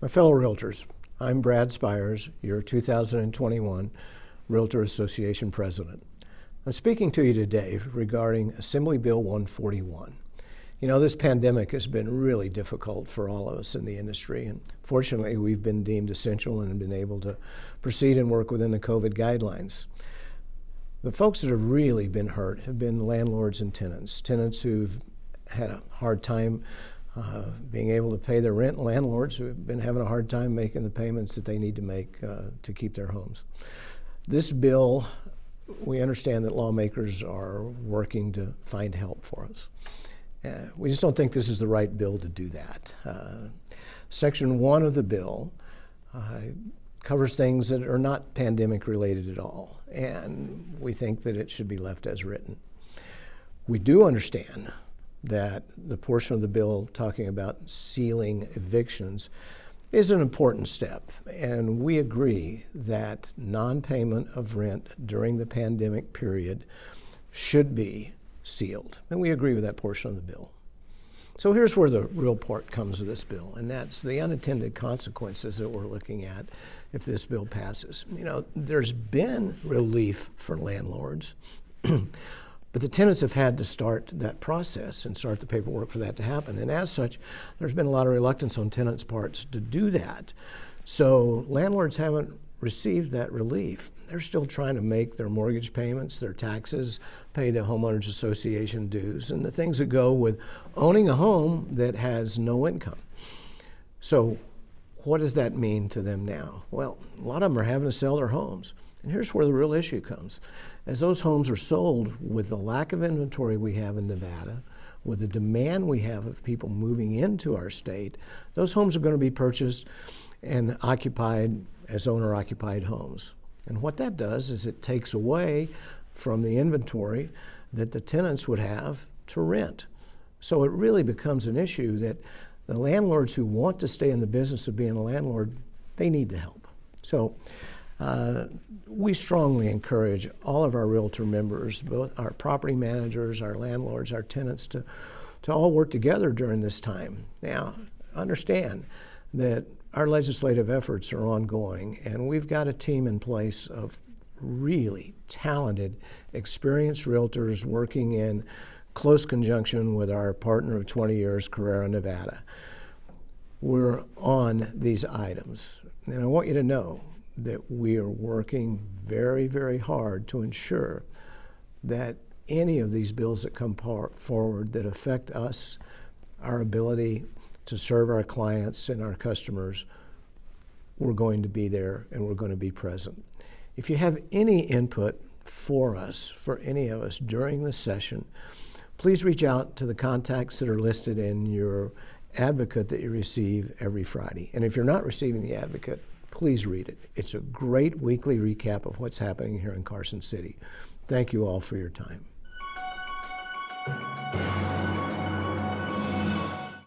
My fellow realtors, I'm Brad Spires, your 2021 Realtor Association President. I'm speaking to you today regarding Assembly Bill 141. You know, this pandemic has been really difficult for all of us in the industry, and fortunately we've been deemed essential and been able to proceed and work within the COVID guidelines. The folks that have really been hurt have been landlords and tenants who've had a hard time being able to pay their rent, and landlords who have been having a hard time making the payments that they need to make to keep their homes. This bill, we understand that lawmakers are working to find help for us. We just don't think this is the right bill to do that. Section 1 of the bill covers things that are not pandemic related at all, and we think that it should be left as written. We do understand that the portion of the bill talking about sealing evictions is an important step, and we agree that non-payment of rent during the pandemic period should be sealed, and we agree with that portion of the bill. So here's where the real part comes of this bill, and that's the unintended consequences that we're looking at if this bill passes. You know, there's been relief for landlords, but the tenants have had to start that process and start the paperwork for that to happen. And as such, there's been a lot of reluctance on tenants' parts to do that. So landlords haven't received that relief. They're still trying to make their mortgage payments, their taxes, pay the homeowners association dues, and the things that go with owning a home that has no income. So what does that mean to them now? Well, a lot of them are having to sell their homes. And here's where the real issue comes. As those homes are sold, with the lack of inventory we have in Nevada, with the demand we have of people moving into our state, those homes are going to be purchased and occupied as owner-occupied homes. And what that does is it takes away from the inventory that the tenants would have to rent. So it really becomes an issue that the landlords who want to stay in the business of being a landlord, they need the help. So we strongly encourage all of our realtor members, both our property managers, our landlords, our tenants, to all work together during this time. Now, understand that our legislative efforts are ongoing, and we've got a team in place of really talented, experienced realtors working in close conjunction with our partner of 20 years, Carrera, Nevada. We're on these items, and I want you to know that we are working very, very hard to ensure that any of these bills that come forward that affect us, our ability to serve our clients and our customers, we're going to be there and we're going to be present. If you have any input for us, for any of us during the session, please reach out to the contacts that are listed in your advocate that you receive every Friday. And if you're not receiving the advocate, please read it. It's a great weekly recap of what's happening here in Carson City. Thank you all for your time.